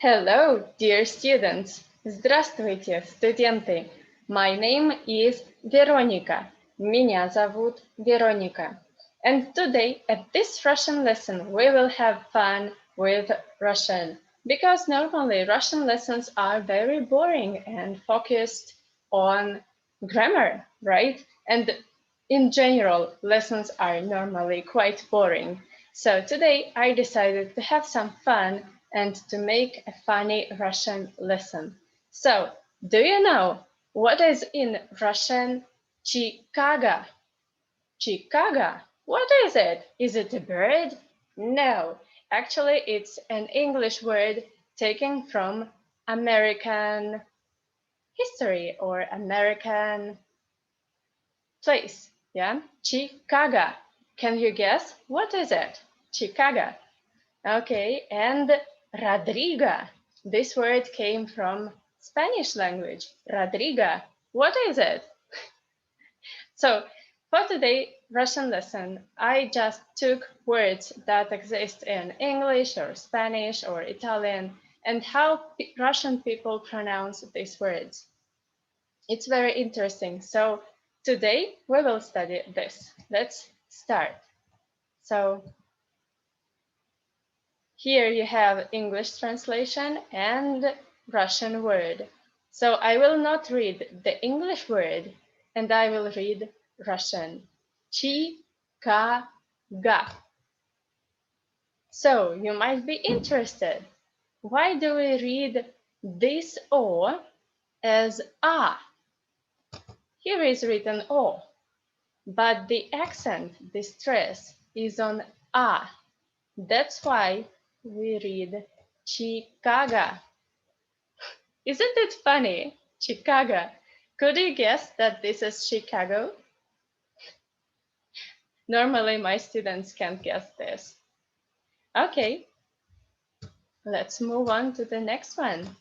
Hello, dear students. Здравствуйте, студенты. My name is Veronika. Меня зовут Veronika. And today, at this Russian lesson, we will have fun with Russian. Because normally Russian lessons are very boring and focused on grammar, right? And in general, lessons are normally quite boring. So today I decided to have some fun and to make a funny Russian lesson. So, do you know what is in Russian Chikaga? Chikaga. What is it? Is it a bird? No, actually it's an English word taken from American history or American place. Yeah, Chikaga. Can you guess? What is it? Chikaga. Okay, and Rodrigo. This word came from Spanish language. Rodrigo. What is it? So for today Russian lesson, I just took words that exist in English or Spanish or Italian and how Russian people pronounce these words. It's very interesting. So today we will study this. Let's start. So here you have English translation and Russian word. So I will not read the English word and I will read Russian. Chikaga. So you might be interested. Why do we read this O as A? Here is written O, but the accent, the stress is on A. That's why we read Chikaga. Isn't it funny? Chikaga. Could you guess that this is Chicago? Normally my students can't guess this. Okay, let's move on to the next one.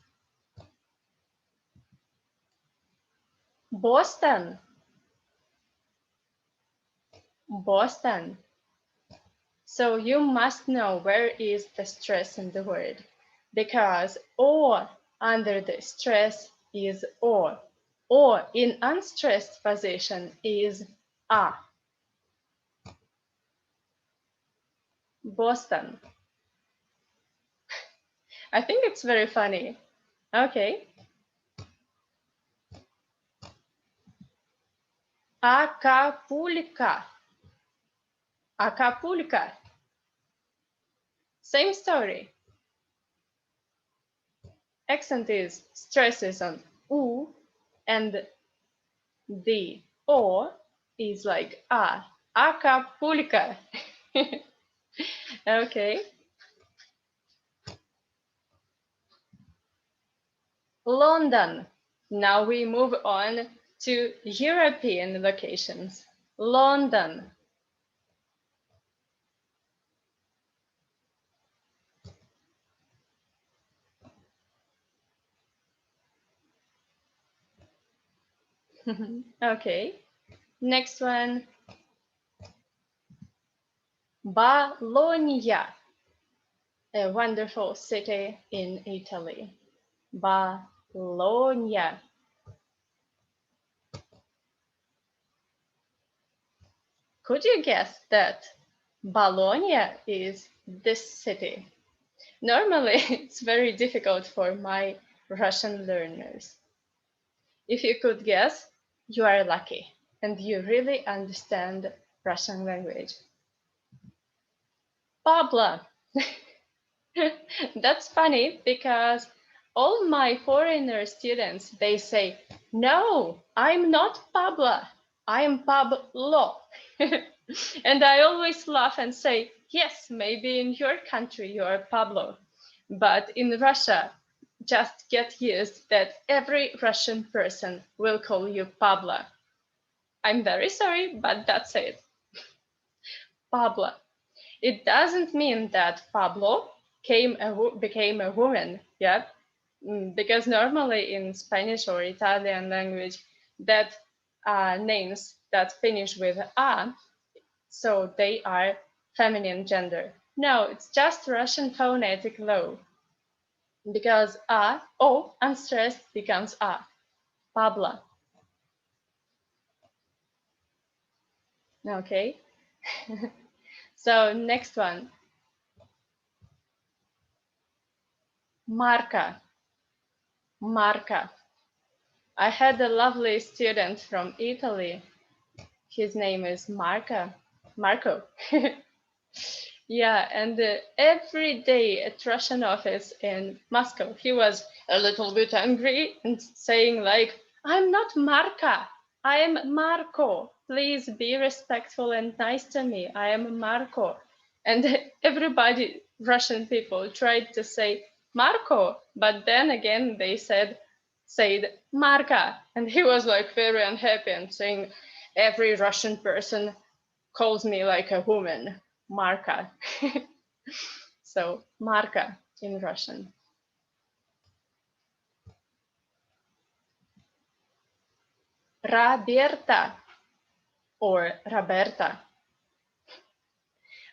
Boston. Boston. So you must know where is the stress in the word, because O under the stress is O. O in unstressed position is A. Boston. I think it's very funny. Okay. Acapulco. Acapulco. Same story. Accent is stresses on U and the O is like A. Acapulco. Okay. London. Now we move on to European locations. London. Okay. Next one. Bologna, a wonderful city in Italy. Bologna. Could you guess that Bologna is this city? Normally, it's very difficult for my Russian learners. If you could guess, you are lucky and you really understand Russian language. Pablo. That's funny because all my foreigner students, they say, no, I'm not Pablo, I'm Pablo. And I always laugh and say, yes, maybe in your country you are Pablo, but in Russia, just get used that every Russian person will call you Pablo. I'm very sorry, but that's it. Pablo. It doesn't mean that Pablo became a woman, yeah? Because normally in Spanish or Italian language, that names that finish with a, so they are feminine gender. No, it's just Russian phonetic law. because O unstressed becomes A. Pablo. Okay. So next one. Marca. Marca. I had a lovely student from Italy. His name is Marco. Yeah, and every day at Russian office in Moscow, he was a little bit angry and saying like, "I'm not Marka, I am Marco. Please be respectful and nice to me. I am Marco." And everybody, Russian people, tried to say Marco, but then again they said Marka, and he was like very unhappy and saying, "Every Russian person calls me like a woman, Marka." So Marka in Russian. Roberta or Roberta.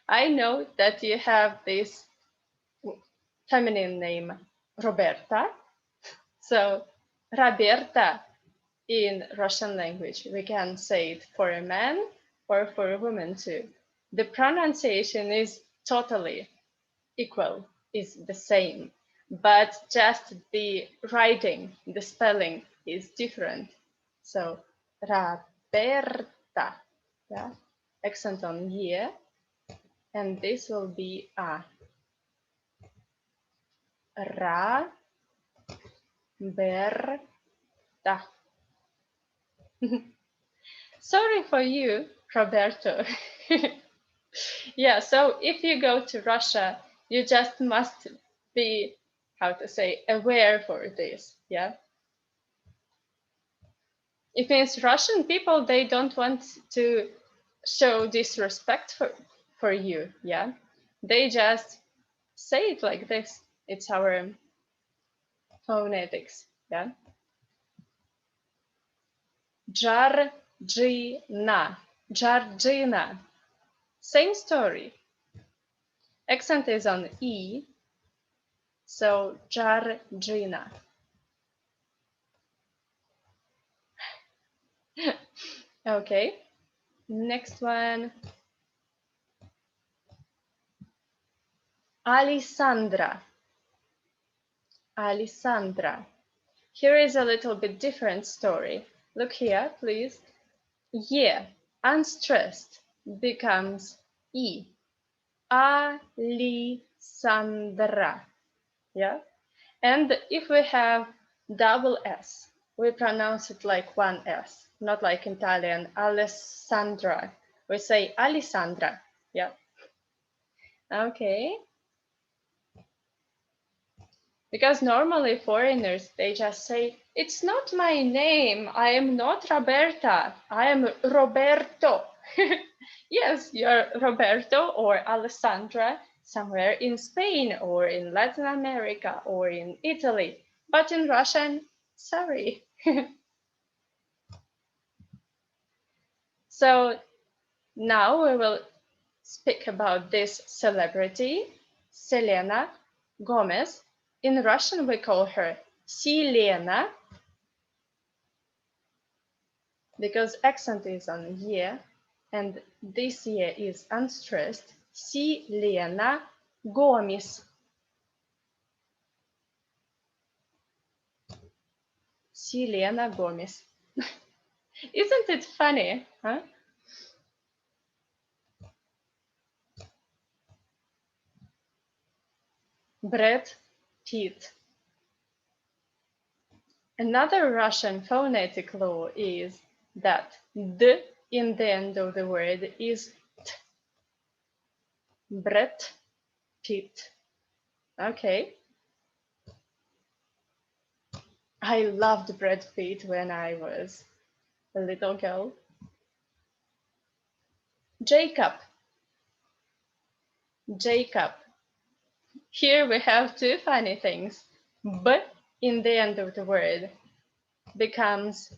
I know that you have this feminine name, Roberta. So Roberta in Russian language, we can say it for a man or for a woman too. The pronunciation is totally equal, is the same, but just the writing, the spelling is different. So Roberta, yeah, accent on ye, and this will be a. Roberta. Sorry for you, Roberto. Yeah, so if you go to Russia, you just must be, how to say, aware for this, yeah? It means Russian people, they don't want to show disrespect for you, yeah? They just say it like this. It's our phonetics, yeah? Georgina, Georgina. Same story. Accent is on E, so Georgina. Okay, next one. Alessandra. Alessandra. Here is a little bit different story. Look here, please. Yeah, unstressed becomes E. Alessandra. Yeah? And if we have double S, we pronounce it like one S, not like in Italian, Alessandra. We say Alessandra. Yeah. Okay. Because normally foreigners, they just say, "It's not my name. I am not Roberta. I am Roberto." Yes, you're Roberto or Alessandra somewhere in Spain or in Latin America or in Italy. But in Russian, sorry. So now we will speak about this celebrity, Selena Gomez. In Russian, we call her Selena because accent is on ye, and this ye is unstressed. Selena Gomez. Selena Gomez. Isn't it funny, huh? Brad Pitt. Another Russian phonetic law is that d in the end of the word is t. Brad Pitt. Okay. I loved Brad Pitt when I was a little girl. Jacob. Jacob. Here we have two funny things. B in the end of the word becomes p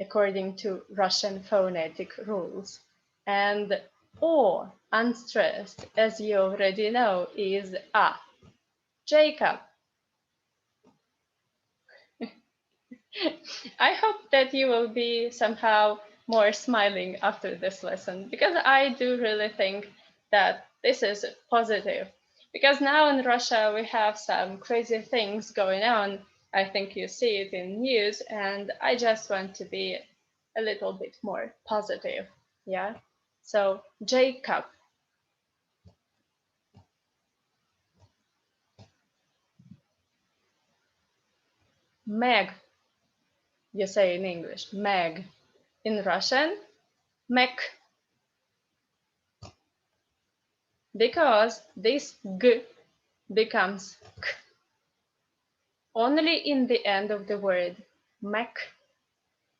according to Russian phonetic rules. And O, unstressed, as you already know, is A. Jacob. I hope that you will be somehow more smiling after this lesson, because I do really think that this is positive. Because now in Russia we have some crazy things going on. I think you see it in news, and I just want to be a little bit more positive. Yeah. So Jacob. Meg, you say in English. Meg. In Russian, Mek. Because this G becomes K only in the end of the word. Mek.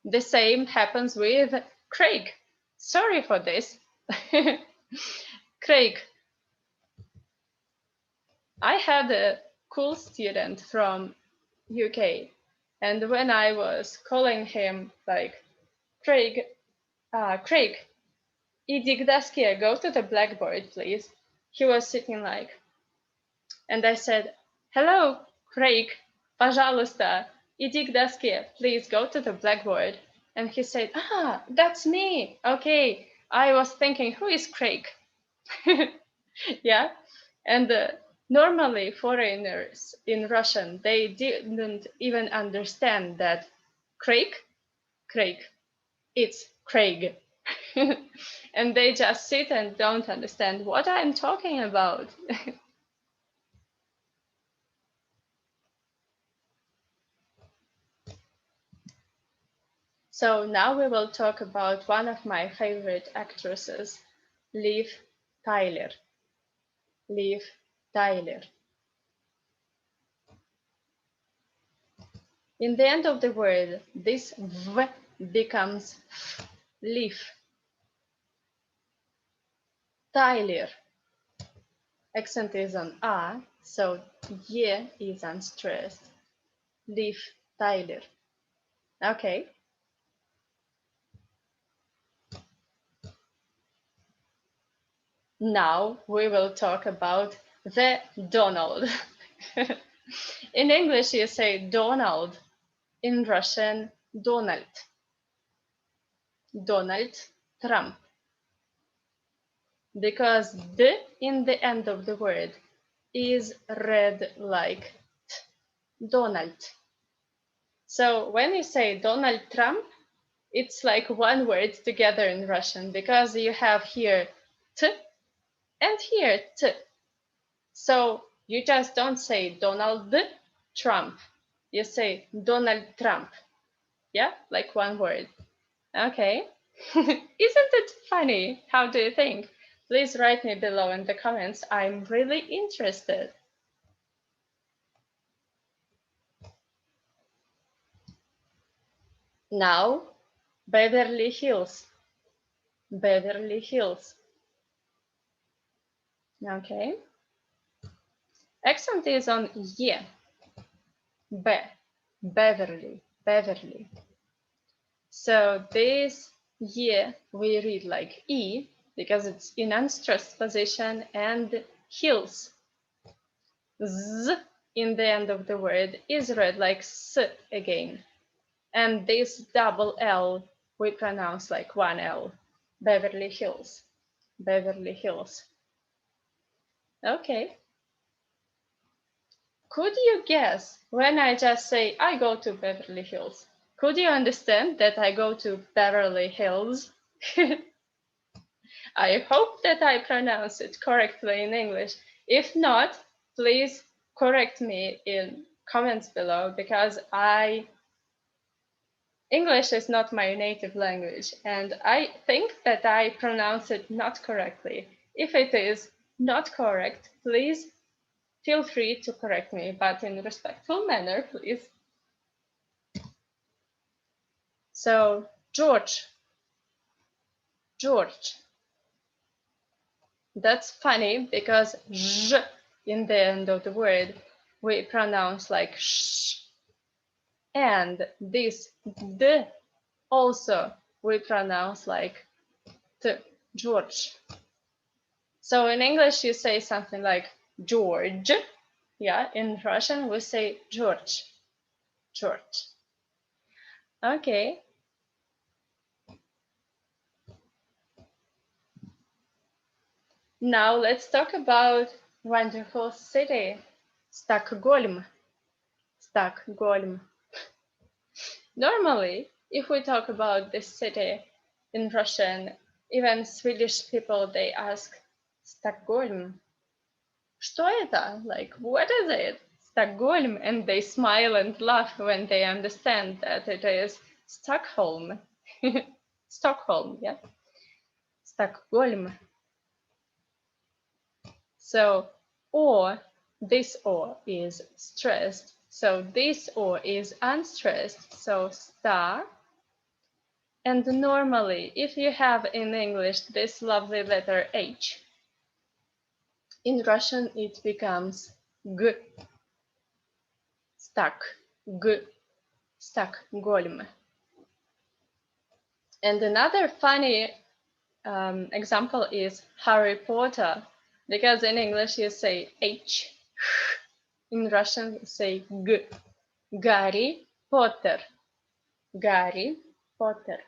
The same happens with Craig. Sorry for this. Craig. I had a cool student from UK, and when I was calling him like Craig, Craig, иди к доске, go to the blackboard, please. He was sitting like, and I said, hello, Craig, пожалуйста, иди к доске, please go to the blackboard. And he said, that's me. Okay, I was thinking, who is Craig? Yeah, and normally foreigners in Russian, they didn't even understand that Craig, it's Craig. And they just sit and don't understand what I'm talking about. So now we will talk about one of my favorite actresses, Liv Tyler. Liv Tyler. In the end of the word, this V becomes F, Liv. Tyler. Accent is on A, so Y is unstressed. Liv Tyler. Okay. Now we will talk about the Donald. In English, you say Donald. In Russian, Donald. Donald Trump. Because D in the end of the word is read like T. Donald. So when you say Donald Trump, it's like one word together in Russian, because you have here T and here T. So you just don't say Donald Trump. You say Donald Trump. Yeah, like one word. Okay. Isn't it funny? How do you think? Please write me below in the comments. I'm really interested. Now, Beverly Hills. Beverly Hills. Okay. Accent is on Y. Beverly. Beverly. So this Y we read like E because it's in unstressed position, and hills. Z in the end of the word is read like S again. And this double L we pronounce like one L. Beverly Hills. Beverly Hills. Okay. Could you guess when I just say I go to Beverly Hills? Could you understand that I go to Beverly Hills? I hope that I pronounce it correctly in English. If not, please correct me in comments below, because English is not my native language, and I think that I pronounce it not correctly. If it is not correct, please feel free to correct me, but in a respectful manner, please. So, George. George. That's funny because zh in the end of the word we pronounce like sh. And this d also we pronounce like t, George. So in English you say something like George, Yeah, in Russian we say George. George. Okay. Now let's talk about wonderful city, Stockholm. Stockholm. Normally, if we talk about this city in Russian, even Swedish people, they ask Stockholm. Что это? Like, what is it? Stockholm. And they smile and laugh when they understand that it is Stockholm. Stockholm, yeah. Stockholm. So, or, this or is stressed. So this or is unstressed. So sta. And normally, if you have in English this lovely letter H, in Russian it becomes G, stuck, G, Stockholm. And another funny example is Harry Potter, because in English you say H, in Russian you say G, Гарри Поттер, Гарри Поттер.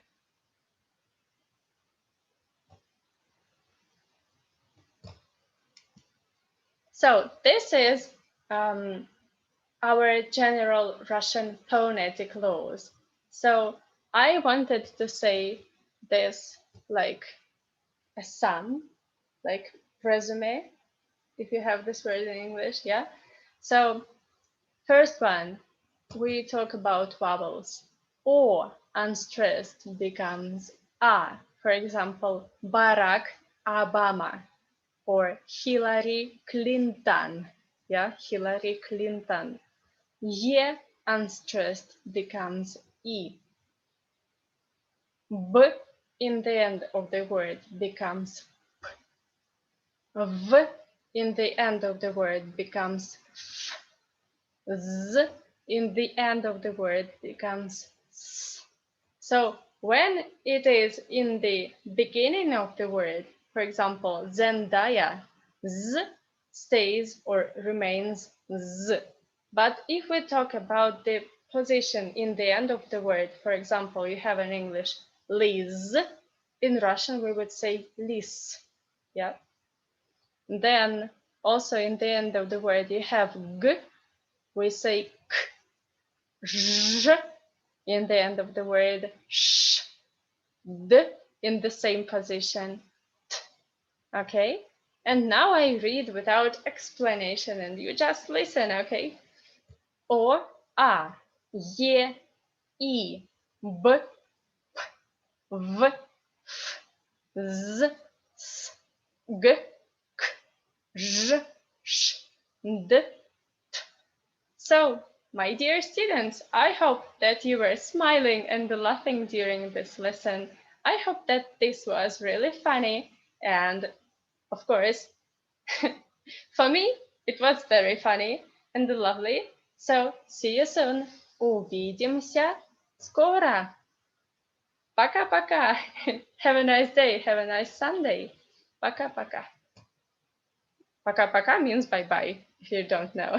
So this is our general Russian phonetic laws. So I wanted to say this like a sum, like resume, if you have this word in English, yeah? So first one, we talk about vowels. O unstressed becomes A. For example, Barack Obama or Hillary Clinton. Yeah, Hillary Clinton. Ye unstressed becomes E. B in the end of the word becomes P. V in the end of the word becomes F. Z in the end of the word becomes S. So when it is in the beginning of the word, for example, Zendaya, Z stays or remains Z. But if we talk about the position in the end of the word, for example, you have in English Liz, in Russian we would say Lis. Yeah. Then also in the end of the word you have G, we say K. Zh in the end of the word sh, d in the same position, t. Okay, and now I read without explanation and you just listen. Okay, o, a, ye, i, b, p, v, f, z, s, g, k, zh, sh, d, t. So, my dear students, I hope that you were smiling and laughing during this lesson. I hope that this was really funny and, of course, for me, it was very funny and lovely. So, see you soon. Увидимся скоро. Пока-пока. Have a nice day. Have a nice Sunday. Пока-пока. Пока-пока means bye-bye, if you don't know.